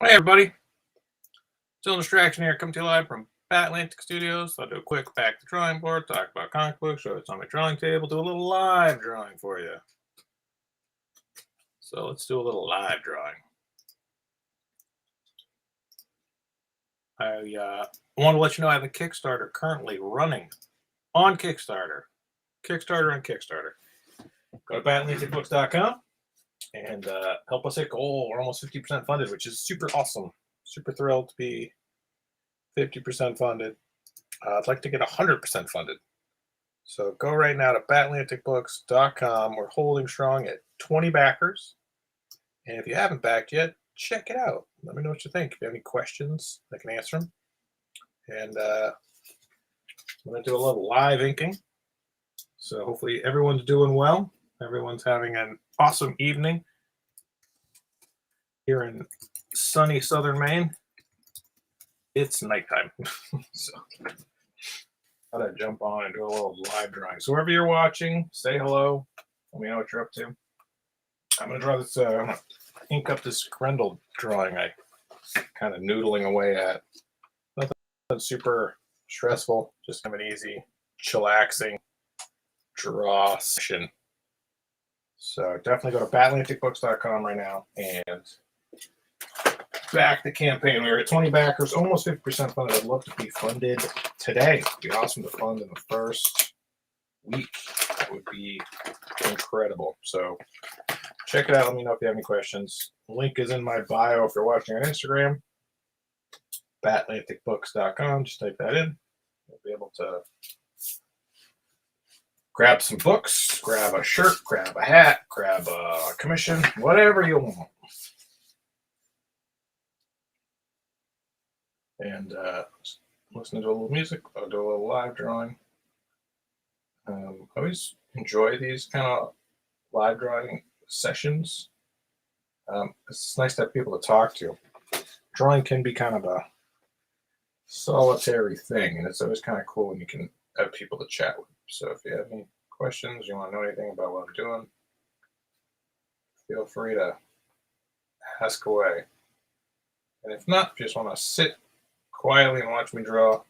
Hey everybody, still distraction here. Come to you live from Atlantic Studios. I'll do a quick back to the drawing board, talk about comic books, show it's on my drawing table, do a little live drawing for you. So let's do a little live drawing. I want to let you know I have a Kickstarter currently running on Kickstarter. Kickstarter on Kickstarter. Go to batlanticbooks.com and help us hit goal. We're almost 50% funded, which is super awesome. Super thrilled to be 50% funded. I'd like to get 100% funded. So go right now to batlanticbooks.com. We're holding strong at 20 backers. And if you haven't backed yet, check it out. Let me know what you think. If you have any questions, I can answer them. And I'm going to do a little live inking. So hopefully everyone's doing well. Everyone's having an awesome evening here in sunny southern Maine. It's nighttime. So I gotta jump on and do a little live drawing. So wherever you're watching, say hello. Let me know what you're up to. I'm gonna draw this. I'm gonna ink up this Grendel drawing. I kind of noodling away at. Nothing super stressful. Just kind of an easy, chillaxing draw session. So definitely go to batlanticbooks.com right now and back the campaign. We were at 20 backers, almost 50% funded. I'd love to be funded today. It'd be awesome to fund in the first week. That would be incredible. So check it out. Let me know if you have any questions. Link is in my bio if you're watching on Instagram. batlanticbooks.com. Just type that in. You'll be able to grab some books, grab a shirt, grab a hat, grab a commission, whatever you want. And listen to a little music. I'll do a little live drawing. I always enjoy these kind of live drawing sessions. It's nice to have people to talk to. Drawing can be kind of a solitary thing, and it's always kind of cool when you can have people to chat with. So if you have any questions, you want to know anything about what I'm doing, feel free to ask away. And if not, if you just want to sit quietly and watch me draw,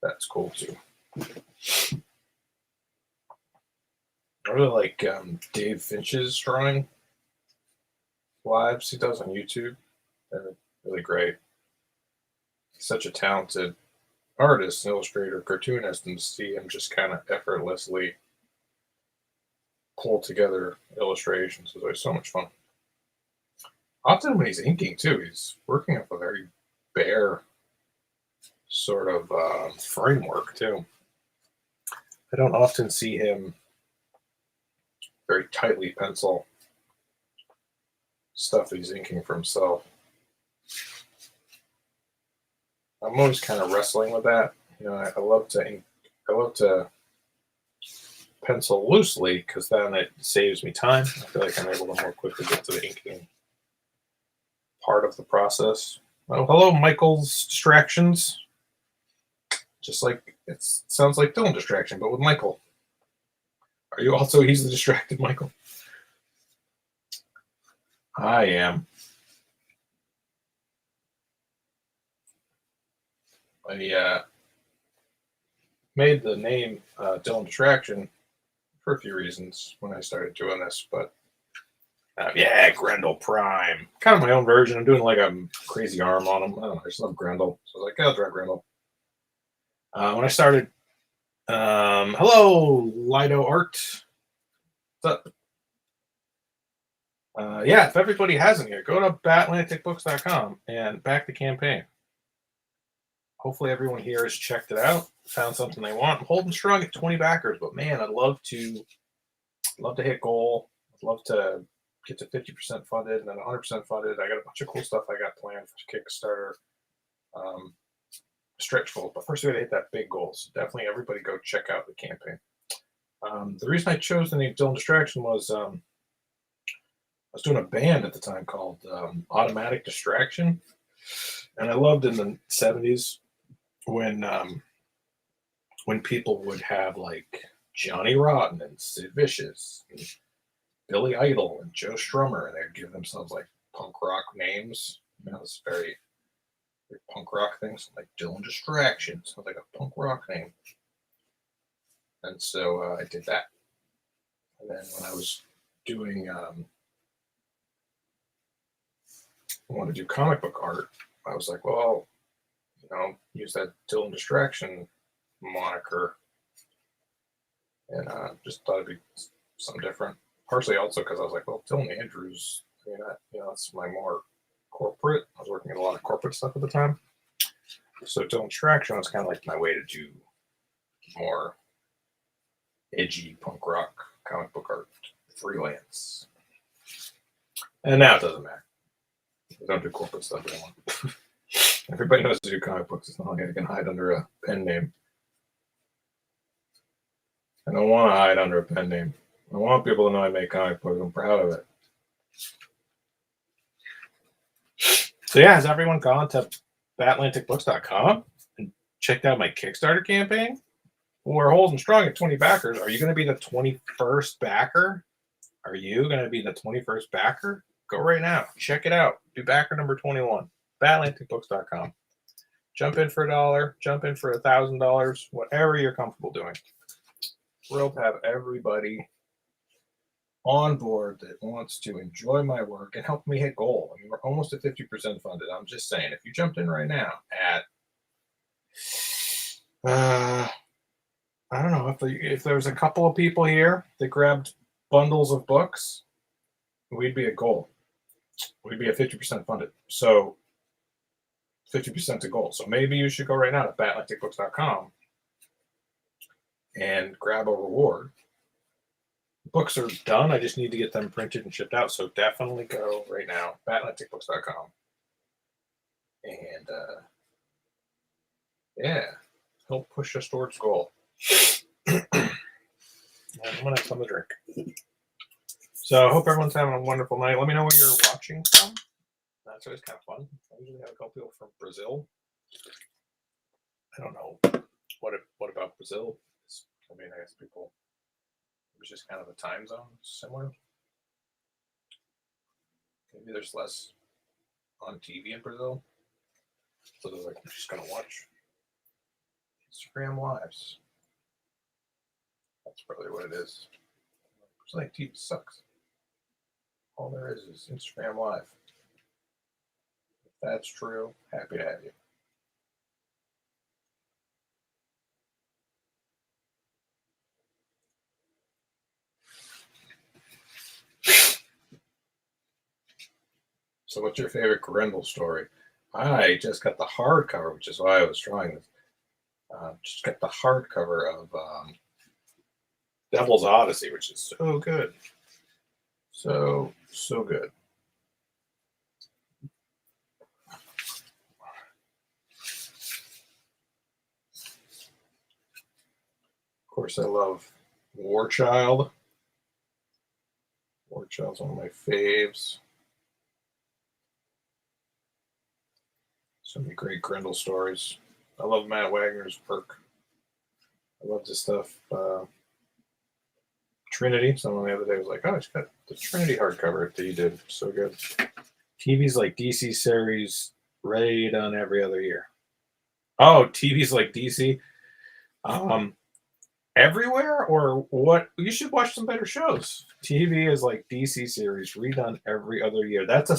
that's cool too. I really like Dave Finch's drawing lives he does on YouTube. They're really great. He's such a talented artist, illustrator, cartoonist, and to see him just kind of effortlessly pull together illustrations is always so much fun. Often when he's inking too, he's working off a very bare sort of framework too. I don't often see him very tightly pencil stuff he's inking for himself. I'm always kind of wrestling with that. You know, I love to ink. I love to pencil loosely because then it saves me time. I feel like I'm able to more quickly get to the inking part of the process. Oh, hello, Michael's Distractions. Just like it sounds like Dylan Distraction, but with Michael. Are you also easily distracted, Michael? I am. I made the name Dylan Distraction for a few reasons when I started doing this, but yeah, Grendel Prime. Kind of my own version. I'm doing like a crazy arm on him. I don't know. I just love Grendel. So I was like, I'll draw Grendel. When I started, hello, Lido Art. What's up? Yeah, if everybody hasn't here, go to batlanticbooks.com and back the campaign. Hopefully everyone here has checked it out, found something they want. I'm holding strong at 20 backers, but man, I'd love to hit goal. I'd love to get to 50% funded and then 100% funded. I got a bunch of cool stuff I got planned for Kickstarter. Stretch goals, but first we got to hit that big goal. So definitely everybody go check out the campaign. The reason I chose the name Dylan Distraction was I was doing a band at the time called Automatic Distraction, and I loved in the 70s when people would have like Johnny Rotten and Sid Vicious, and Billy Idol and Joe Strummer, and they'd give themselves like punk rock names. It's very punk rock thing. So like Dylan Distraction. Sounds like a punk rock name. And so I did that. And then when I was doing, I wanted to do comic book art, I was like, well, use that Dylan Distraction moniker. And just thought it'd be something different. Partially also because I was like, well, Dylan Andrews, that's my more corporate. I was working at a lot of corporate stuff at the time. So Dylan Distraction was kind of like my way to do more edgy punk rock comic book art freelance. And now it doesn't matter. I don't do corporate stuff anymore. Everybody knows to do comic books. It's not like I can hide under a pen name. I don't want to hide under a pen name. I want people to know I make comic books. I'm proud of it. So yeah, has everyone gone to batlanticbooks.com and checked out my Kickstarter campaign? We're holding strong at 20 backers. Are you going to be the 21st backer? Are you going to be the 21st backer? Go right now. Check it out. Do backer number 21. batlanticbooks.com. Jump in for $1. Jump in for $1,000. Whatever you're comfortable doing. Thrilled to have everybody on board that wants to enjoy my work and help me hit goal. I mean, we're almost at 50% funded. I'm just saying, if you jumped in right now at, I don't know, if there was a couple of people here that grabbed bundles of books, we'd be at goal. We'd be at 50% funded. So 50% to goal. So maybe you should go right now to batlanticbooks.com and grab a reward. Books are done. I just need to get them printed and shipped out. So definitely go right now, batlanticbooks.com. And help push us towards goal. I'm going to have something to drink. So I hope everyone's having a wonderful night. Let me know where you're watching from. That's always kind of fun. I usually have a couple people from Brazil. I don't know what about Brazil. I mean, I guess people, it was just kind of a time zone similar. Maybe there's less on TV in Brazil. So they're like, I'm just going to watch Instagram lives. That's probably what it is. Brazilian TV sucks. All there is Instagram live. If that's true, happy to have you. So what's your favorite Grendel story? I just got the hardcover, which is why I was trying this. Just got the hardcover of Devil's Odyssey, which is so good. So good. Of course, I love War Child. War Child's one of my faves. So many great Grendel stories. I love Matt Wagner's work. I love this stuff. Trinity. Someone the other day was like, oh, I just got the Trinity hardcover that you did. So good. TV's like DC series, ready done every other year. Oh, TV's like DC. Everywhere or what? You should watch some better shows. TV is like DC series redone every other year. That's a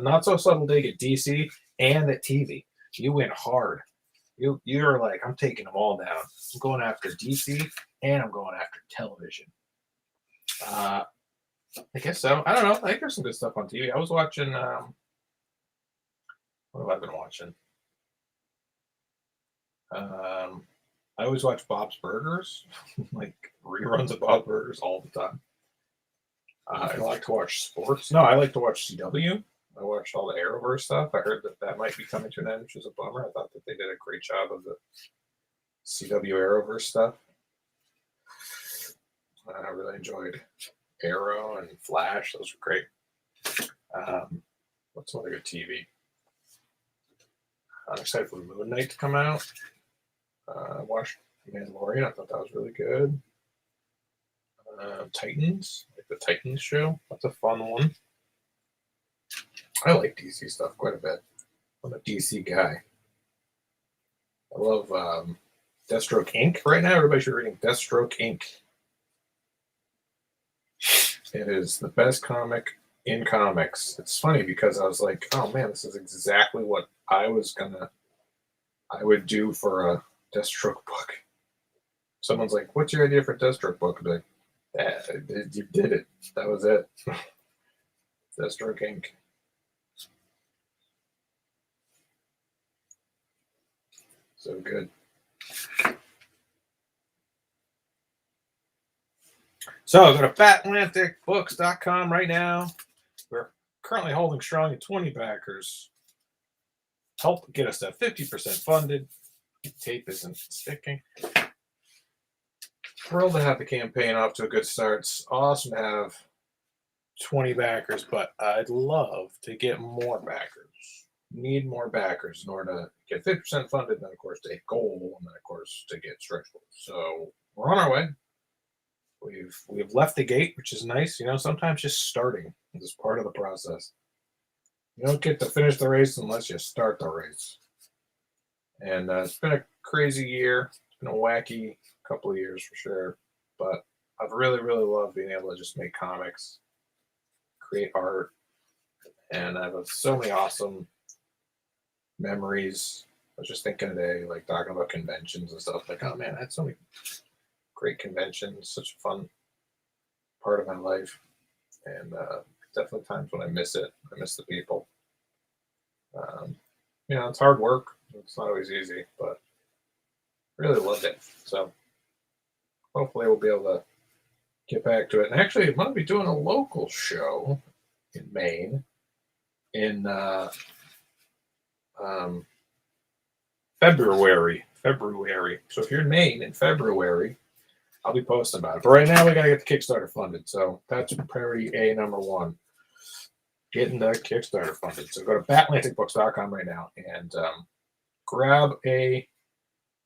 not so subtle dig at DC and at TV. You went hard. You're like, I'm taking them all down. I'm going after DC and I'm going after television. I guess so. I don't know. I think there's some good stuff on TV. I was watching. What have I been watching? I always watch Bob's Burgers, like reruns of Bob's Burgers all the time. I like to watch sports. No, I like to watch CW. I watched all the Arrowverse stuff. I heard that might be coming to an end, which is a bummer. I thought that they did a great job of the CW Arrowverse stuff. I really enjoyed Arrow and Flash. Those were great. What's another good TV? I'm excited for Moon Knight to come out. I watched Mandalorian. I thought that was really good. Titans, like the Titans show. That's a fun one. I like DC stuff quite a bit. I'm a DC guy. I love Deathstroke Inc. right now. Everybody should be reading Deathstroke Inc. It is the best comic in comics. It's funny because I was like, oh man, this is exactly what I would do for a Deathstroke book. Someone's like, what's your idea for a Deathstroke book? I'd be like, you did it. That was it. Deathstroke Inc. So good. So go to fatatlanticbooks.com right now. We're currently holding strong at 20 backers. Help get us to 50% funded. Tape isn't sticking. Thrilled to have the campaign off to a good start. It's awesome to have 20 backers, but I'd love to get more backers. Need more backers in order to get 50% funded, and then of course to hit goal, and then of course to get stretch goals. So we're on our way. We've left the gate, which is nice. You know, sometimes just starting is part of the process. You don't get to finish the race unless you start the race. And it's been a crazy year. It's been a wacky couple of years for sure. But I've really, really loved being able to just make comics, create art, and I have so many awesome memories. I was just thinking today, like talking about conventions and stuff. Like, oh man, I had so many great conventions, such a fun part of my life. And definitely times when I miss it. I miss the people. You know, it's hard work. It's not always easy, but really loved it. So hopefully we'll be able to get back to it. And actually, I'm going to be doing a local show in Maine in February. So if you're in Maine in February, I'll be posting about it. But right now, we got to get the Kickstarter funded. So that's priority A number one. Getting the Kickstarter funded. So go to fatatlanticbooks.com right now and grab a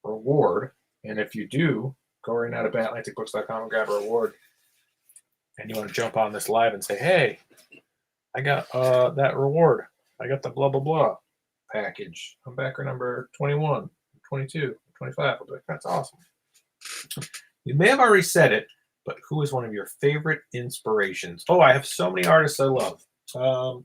reward. And if you do, go right now to fatatlanticbooks.com and grab a reward. And you want to jump on this live and say, hey, I got that reward. I got the blah, blah, blah package. I'm backer number 21, 22, 25. I'll be like, that's awesome. You may have already said it, but who is one of your favorite inspirations? Oh, I have so many artists I love. I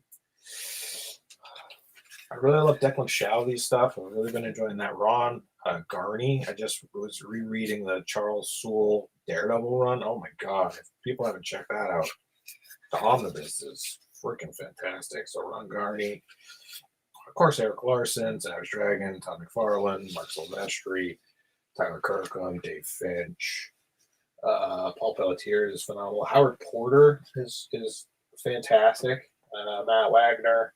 really love Declan Shalvey's stuff. I've really been enjoying that. Ron Garney. I just was rereading the Charles Soule Daredevil run. Oh my God. If people haven't checked that out, the omnibus is freaking fantastic. So Ron Garney, of course, Eric Larson, Savage Dragon, Todd McFarlane, Mark Silvestri, Tyler Kirkham, Dave Finch, Paul Pelletier is phenomenal. Howard Porter is fantastic. Matt Wagner.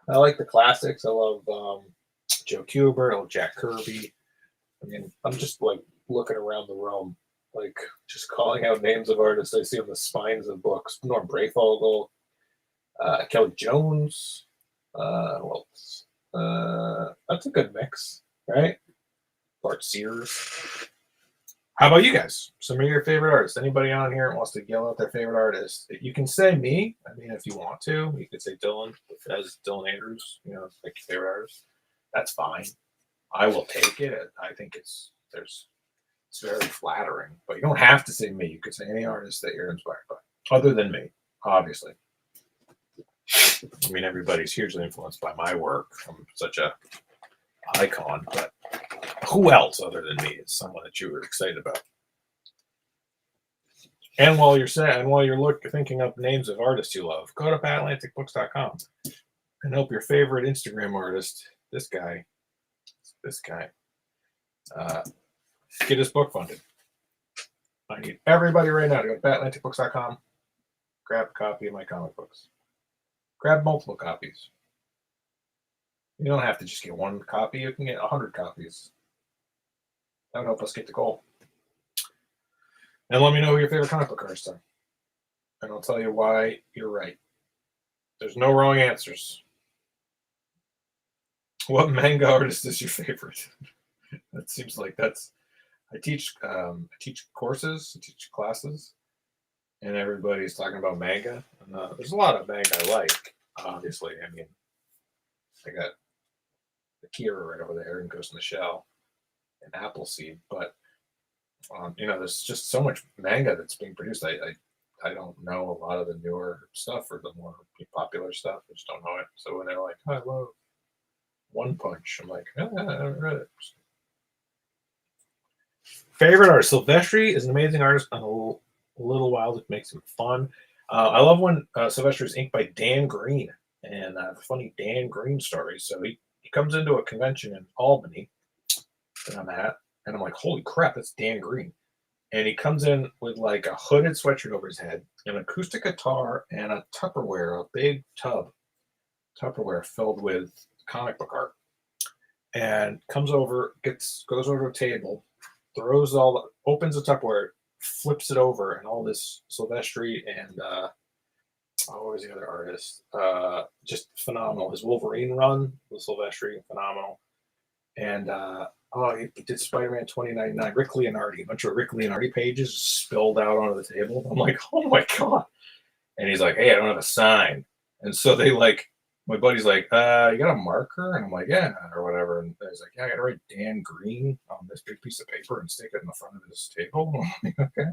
I like the classics. I love Joe Kubert. I love Jack Kirby. I mean, I'm just like looking around the room, like just calling out names of artists I see on the spines of books. Norm Brayfogle, Kelly Jones. Well, that's a good mix, right? Bart Sears. How about you guys? Some of your favorite artists. Anybody on here wants to yell out their favorite artist? You can say me. I mean, if you want to, you could say Dylan, as Dylan Andrews. You know, like your favorite artist. That's fine. I will take it. I think it's very flattering. But you don't have to say me. You could say any artist that you're inspired by, other than me, obviously. I mean, everybody's hugely influenced by my work. I'm such a icon, but who else other than me is someone that you were excited about? And while you're thinking up names of artists you love, go to fatatlanticbooks.com and help your favorite Instagram artist, this guy, get his book funded. I need everybody right now to go to fatatlanticbooks.com, grab a copy of my comic books. Grab multiple copies. You don't have to just get one copy. You can get 100 copies. That would help us get the goal. And let me know who your favorite comic book artists are. And I'll tell you why you're right. There's no wrong answers. What manga artist is your favorite? That seems like that's... I teach courses, I teach classes, and everybody's talking about manga. And, there's a lot of manga I like. Obviously, I mean, I got the Kira right over there and Ghost in the Shell and Appleseed, but there's just so much manga that's being produced. I don't know a lot of the newer stuff or the more popular stuff. I just don't know it. So when they're like, oh, I love One Punch, I'm like, I haven't read it. Favorite artist, Silvestri is an amazing artist on a little wild, which makes him fun. I love when Silvestri is inked by Dan Green, and funny Dan Green stories. So he comes into a convention in Albany that I'm at, and I'm like, holy crap, that's Dan Green. And he comes in with like a hooded sweatshirt over his head, an acoustic guitar, and a Tupperware, a big tub Tupperware filled with comic book art. And comes over, goes over to a table, opens the Tupperware, flips it over, and all this Silvestri and what was the other artist? Just phenomenal. His Wolverine run with Silvestri, phenomenal. And he did Spider-Man 2099. Rick Leonardi, a bunch of Rick Leonardi pages spilled out onto the table. I'm like, oh my god! And he's like, hey, I don't have a sign. And so my buddy's like, you got a marker? And I'm like, yeah, or whatever. And he's like, yeah, I got to write Dan Green on this big piece of paper and stick it in the front of this table. I'm like, okay.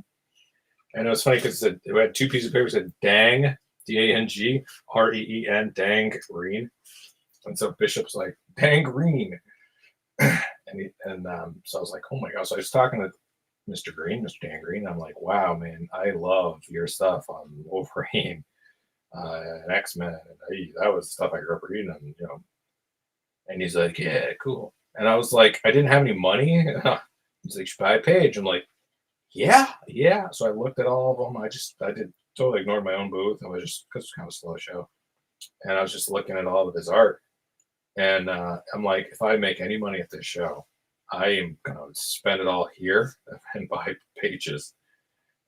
And it was funny because it had two pieces of paper that said Dang, D-A-N-G, R-E-E-N, Dang Green. And so Bishop's like, Dang Green. So I was like, oh my gosh. So I was talking to Mr. Dan Green. I'm like, wow, man, I love your stuff on Wolverine and X-Men. And that was stuff I grew up reading. And he's like, yeah, cool. And I was like, I didn't have any money. He's like, you should buy a page. I'm like, yeah. So I looked at all of them. I did totally ignored my own booth. I was just, because it's kind of a slow show. And I was just looking at all of his art. And I'm like, if I make any money at this show, I am going to spend it all here and buy pages.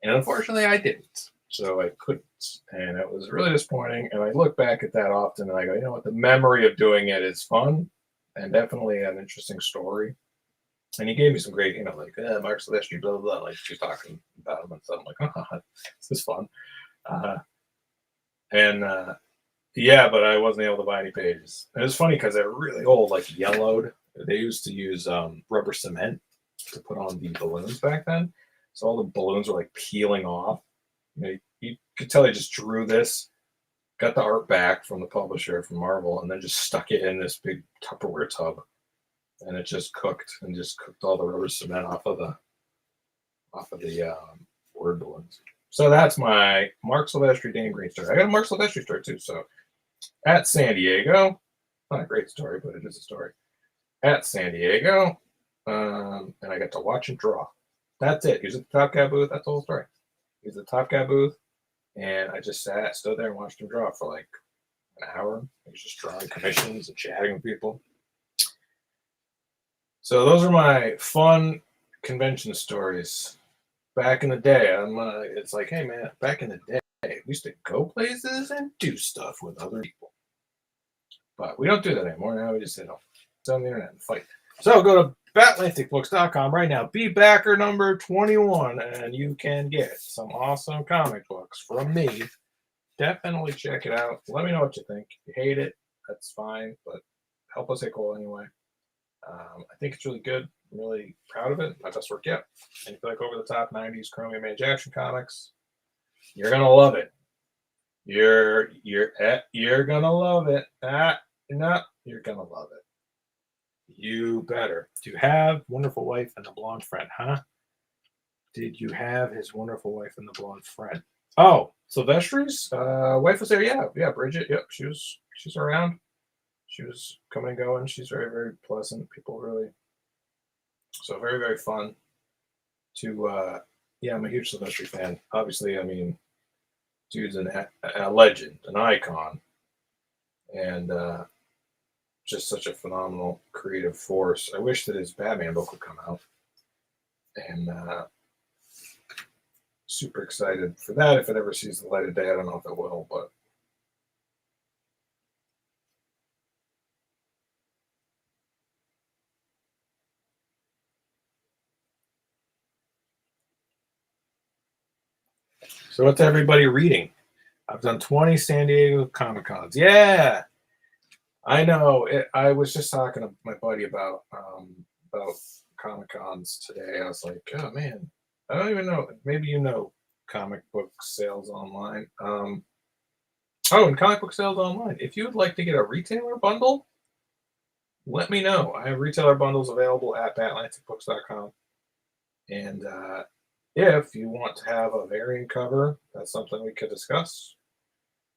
And unfortunately, I didn't. So I couldn't. And it was really disappointing. And I look back at that often and I go, you know what? The memory of doing it is fun and definitely an interesting story. And he gave me some great, Mark Silvestri, blah, blah, blah. Like, she was talking about him and stuff. I'm like, oh, this is fun. Yeah, but I wasn't able to buy any pages. It was funny because they're really old, like yellowed. They used to use rubber cement to put on the balloons back then. So all the balloons were like peeling off. You could tell they just drew this, got the art back from the publisher from Marvel, and then just stuck it in this big Tupperware tub. And it just cooked all the rubber cement off of the word balloons. So that's my Mark Silvestri, Dan Green story. I got a Mark Silvestri story too. So at San Diego, not a great story, but it is a story. At San Diego, and I got to watch him draw. That's it. He was at the Top Cat booth. That's the whole story. He was at the Top Cat booth, and I just stood there and watched him draw for like an hour. He was just drawing commissions and chatting with people. So those are my fun convention stories. Back in the day, it's like, hey man, back in the day, we used to go places and do stuff with other people. But we don't do that anymore. Now we just sit on the internet and fight. So go to batlanticbooks.com right now. Be backer number 21, and you can get some awesome comic books from me. Definitely check it out. Let me know what you think. If you hate it, that's fine, but help us hit goal anyway. I think it's really good. I'm really proud of it. My best work yet. And if you like over the top 90s Chromie Manage Action comics, you're gonna love it. You're gonna love it. No, you're gonna love it. You better. Do you have wonderful wife and the blonde friend, huh? Did you have his wonderful wife and the blonde friend? Oh, Silvestri's wife was there. Yeah, Bridget. Yep, she's around. She was coming and going. She's very, very pleasant. People really. So very, very fun to, I'm a huge Silvestri fan. Obviously, I mean, dude's a legend, an icon, and just such a phenomenal creative force. I wish that his Batman book would come out, and super excited for that if it ever sees the light of day. I don't know if it will, but. So what's everybody reading? I've done 20 San Diego Comic Cons. Yeah, I know. I was just talking to my buddy about Comic Cons today. I was like, oh man, I don't even know. Maybe you know comic book sales online. Oh, and comic book sales online. If you would like to get a retailer bundle, let me know. I have retailer bundles available at batlanticbooks.com. And if you want to have a variant cover, that's something we could discuss.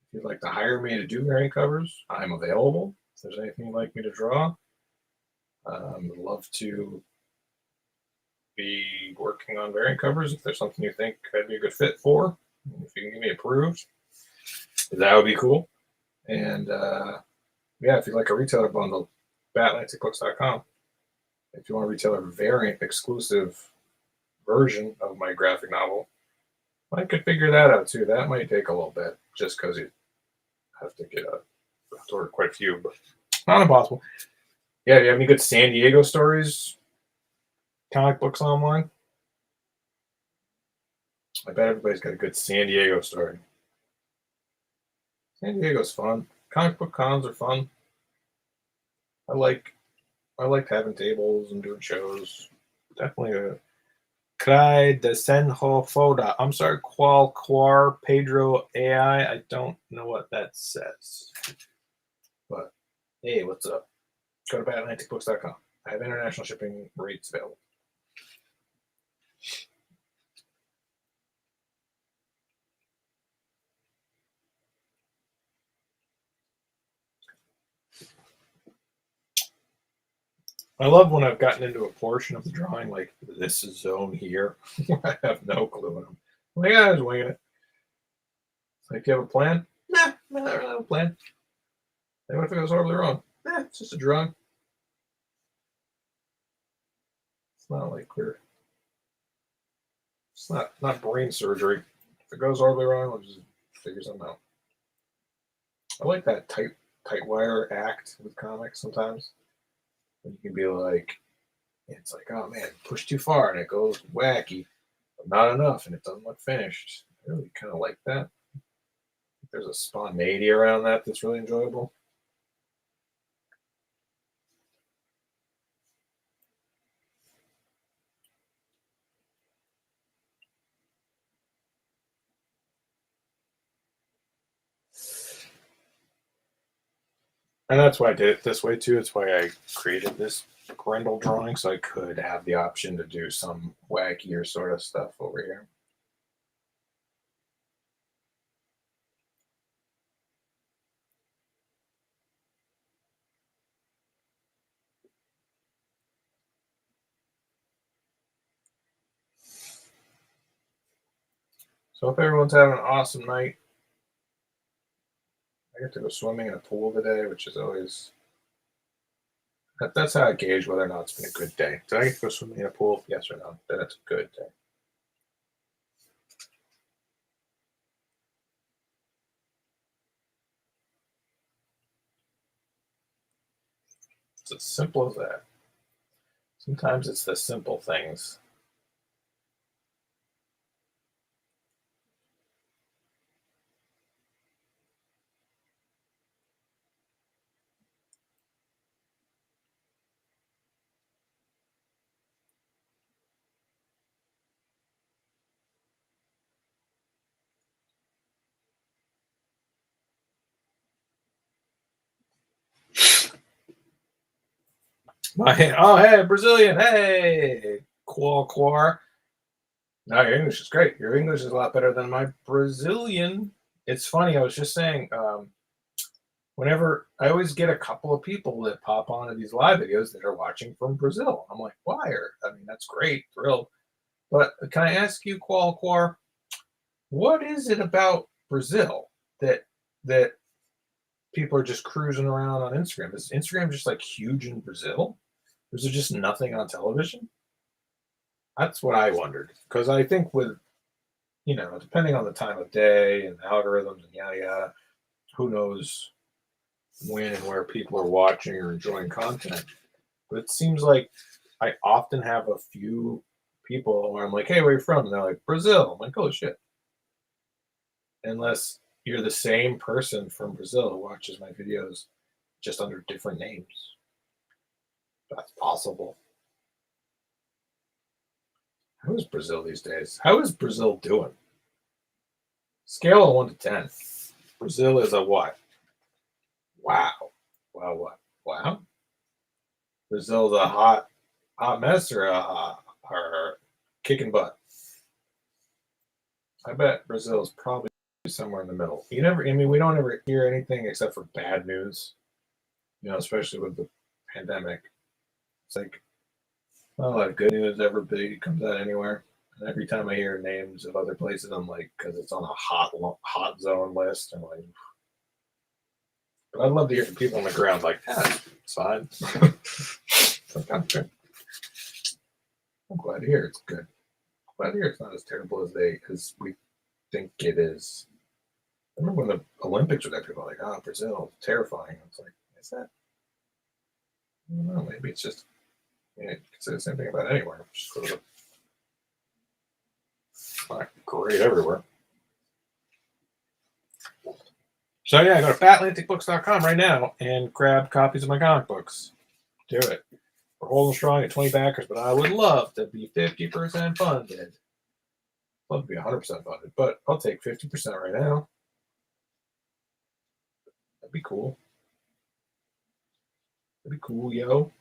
If you'd like to hire me to do variant covers, I'm available. If there's anything you'd like me to draw, I'd love to be working on variant covers. If there's something you think I'd be a good fit for, if you can get me approved, that would be cool. And yeah, if you'd like a retailer bundle, batlanticbooks.com. If you want a retailer variant exclusive version of my graphic novel, I could figure that out too. That might take a little bit just because you have to order quite a few, but not impossible. Yeah, do you have any good San Diego stories? Comic books online? I bet everybody's got a good San Diego story. San Diego's fun. Comic book cons are fun. I like having tables and doing shows. Definitely a Cry de Senho Foda. I'm sorry, Quar Pedro AI. I don't know what that says. But hey, what's up? Go to batlanticbooks.com. I have international shipping rates available. I love when I've gotten into a portion of the drawing, like this zone here. I have no clue. I'm like, yeah, I was winging it. It's like, do you have a plan? Nah, I don't really have a plan. Hey, what if it goes horribly wrong? It's just a drawing. It's not like it's not brain surgery. If it goes horribly wrong, we'll just figure something out. I like that tight wire act with comics sometimes. And you can be like, it's like, oh man, push too far and it goes wacky, but not enough and it doesn't look finished. I really kind of like that. There's a spontaneity around that that's really enjoyable. And that's why I did it this way too. It's why I created this Grendel drawing so I could have the option to do some wackier sort of stuff over here. So if everyone's having an awesome night, I get to go swimming in a pool today, which is always that's how I gauge whether or not it's been a good day. Did I get to go swimming in a pool? Yes or no? Then it's a good day. It's as simple as that. Sometimes it's the simple things. Hey, Brazilian, hey, quar. No, your English is great. Your English is a lot better than my Brazilian. It's funny. I was just saying, whenever I always get a couple of people that pop onto these live videos that are watching from Brazil. I'm like, why? I mean, that's great, thrilled. But can I ask you, quar, what is it about Brazil that people are just cruising around on Instagram? Is Instagram just like huge in Brazil? Or is there just nothing on television? That's what I wondered. Because I think with, depending on the time of day and algorithms and yada yada, who knows when and where people are watching or enjoying content. But it seems like I often have a few people where I'm like, hey, where are you from? And they're like, Brazil. I'm like, oh shit. Unless, you're the same person from Brazil who watches my videos just under different names. That's possible. How is Brazil these days? How is Brazil doing? Scale of 1 to 10. Brazil is a what? Wow. Wow, what? Wow. Brazil's a hot mess or kicking butt. I bet Brazil's probably somewhere in the middle. We don't ever hear anything except for bad news, especially with the pandemic. It's like not a lot of good news ever big comes out anywhere. And every time I hear names of other places, I'm like, because it's on a hot zone list, I'm like, but I'd love to hear from people on the ground like, it's fine. Okay. I'm glad to hear it's good. I'm glad to hear it's not as terrible as we think it is. I remember when the Olympics were there, people were like, Brazil, terrifying. I was like, is that? I don't know, maybe it's just, you can say the same thing about anywhere. Just sort of not great everywhere. So yeah, go to fatlanticbooks.com right now and grab copies of my comic books. Do it. We're holding strong at 20 backers, but I would love to be 50% funded. I'd love to be 100% funded, but I'll take 50% right now. That'd be cool. That'd be cool, yo.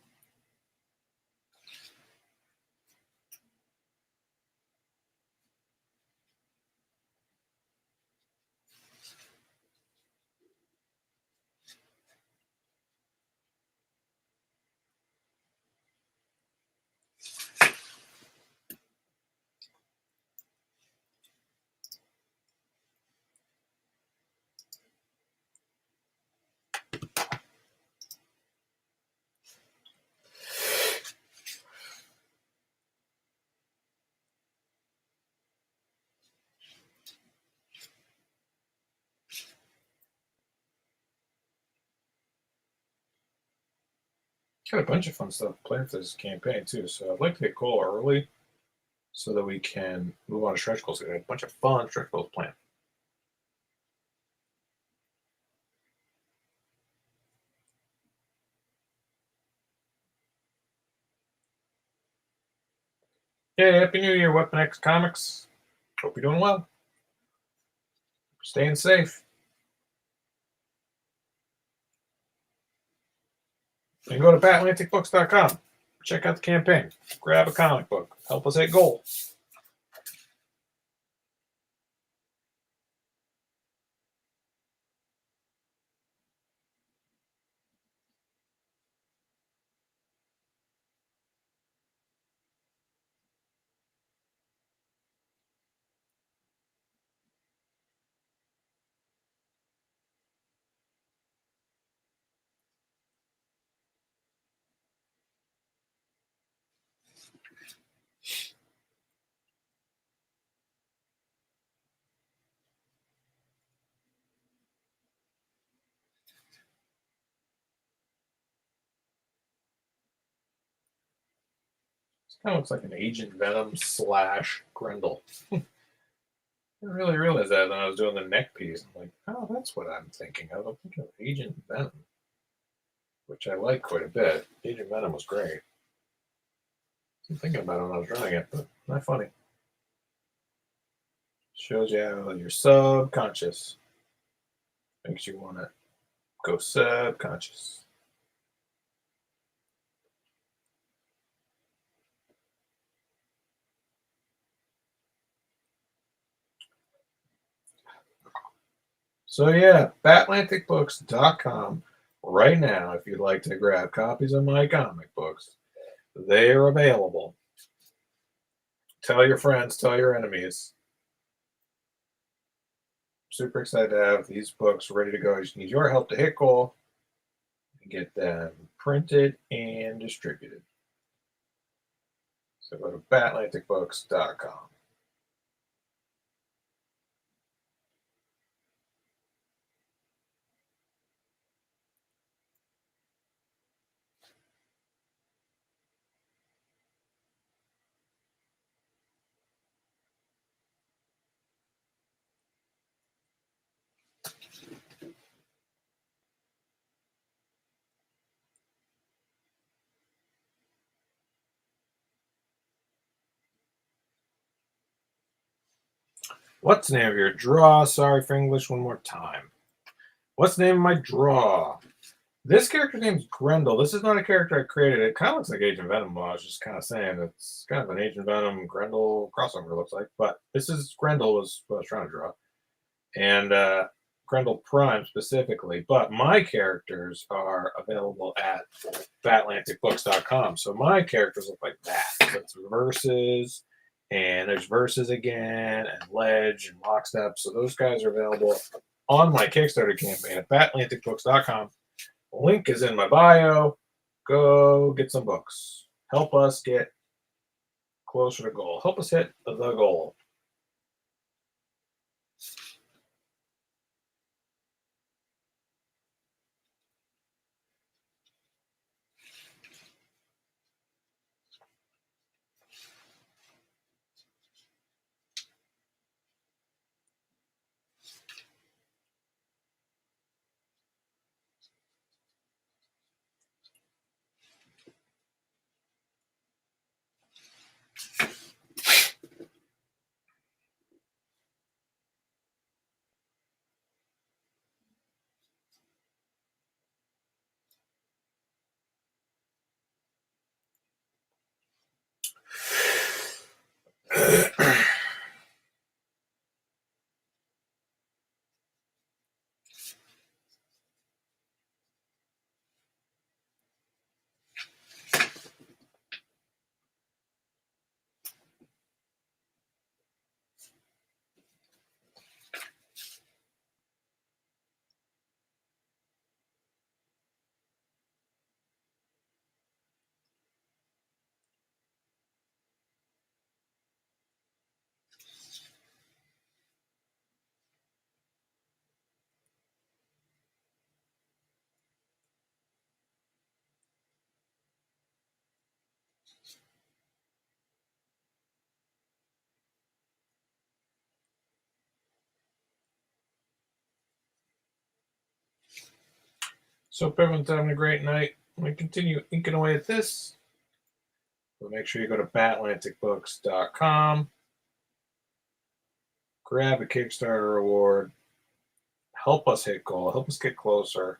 Got a bunch of fun stuff planned for this campaign too, so I'd like to get goal early so that we can move on to stretch goals. We got a bunch of fun stretch goals planned. Yeah, Happy New Year, Weapon X Comics. Hope you're doing well. Staying safe. And go to batlanticbooks.com. Check out the campaign. Grab a comic book. Help us hit goal. This kind of looks like an Agent Venom / Grendel. I didn't really realize that when I was doing the neck piece. I'm like, oh, that's what I'm thinking of. I'm thinking of Agent Venom, which I like quite a bit. Agent Venom was great. I'm thinking about it when I was drawing it, but not funny. Shows you how your subconscious makes you want to go subconscious. So yeah, batlanticbooks.com right now if you'd like to grab copies of my comic books. They are available. Tell your friends, tell your enemies. Super excited to have these books ready to go. I just need your help to hit goal and get them printed and distributed. So go to batlanticbooks.com. What's the name of your draw? Sorry for English one more time. What's the name of my draw? This character's name's Grendel. This is not a character I created. It kind of looks like Agent Venom. I was just kind of saying it's kind of an Agent Venom Grendel crossover, looks like. But this is Grendel was what I was trying to draw. And Grendel Prime specifically. But my characters are available at batlanticbooks.com. So my characters look like that. So it's Versus, and there's Versus again, and Ledge, and Lockstep. So those guys are available on my Kickstarter campaign at batlanticbooks.com. Link is in my bio. Go get some books. Help us get closer to goal. Help us hit the goal. So hope everyone's having a great night. I'm going to continue inking away at this. So make sure you go to batlanticbooks.com. Grab a Kickstarter reward. Help us hit goal. Help us get closer.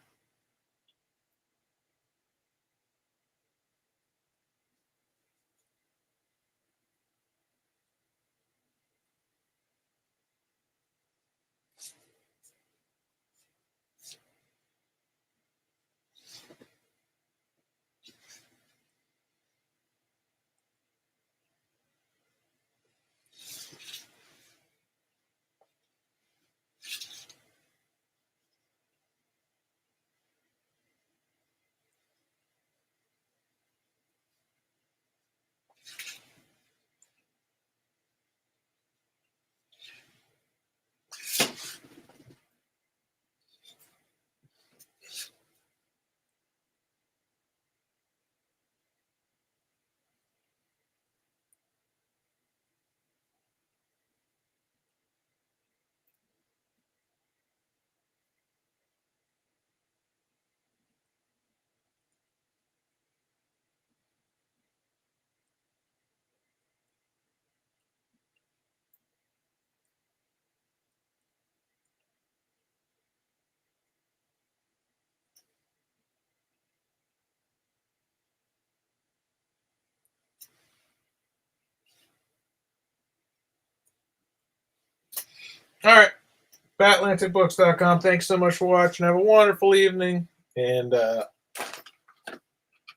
All right. batlanticbooks.com. Thanks so much for watching. Have a wonderful evening. And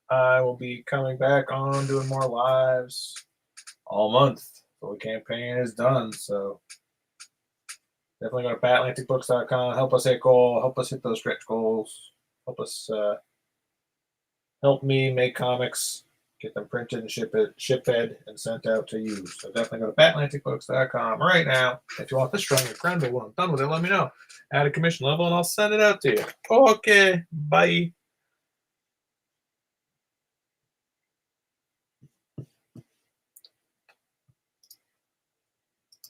I will be coming back on doing more lives all month. So the campaign is done. So definitely go to batlanticbooks.com. Help us hit goal. Help us hit those stretch goals. Help us help me make comics, get them printed and ship fed and sent out to you. So definitely go to batlanticbooks.com right now. If you want this strong Grendel when I'm done with it, let me know. Add a commission level and I'll send it out to you. Okay, bye.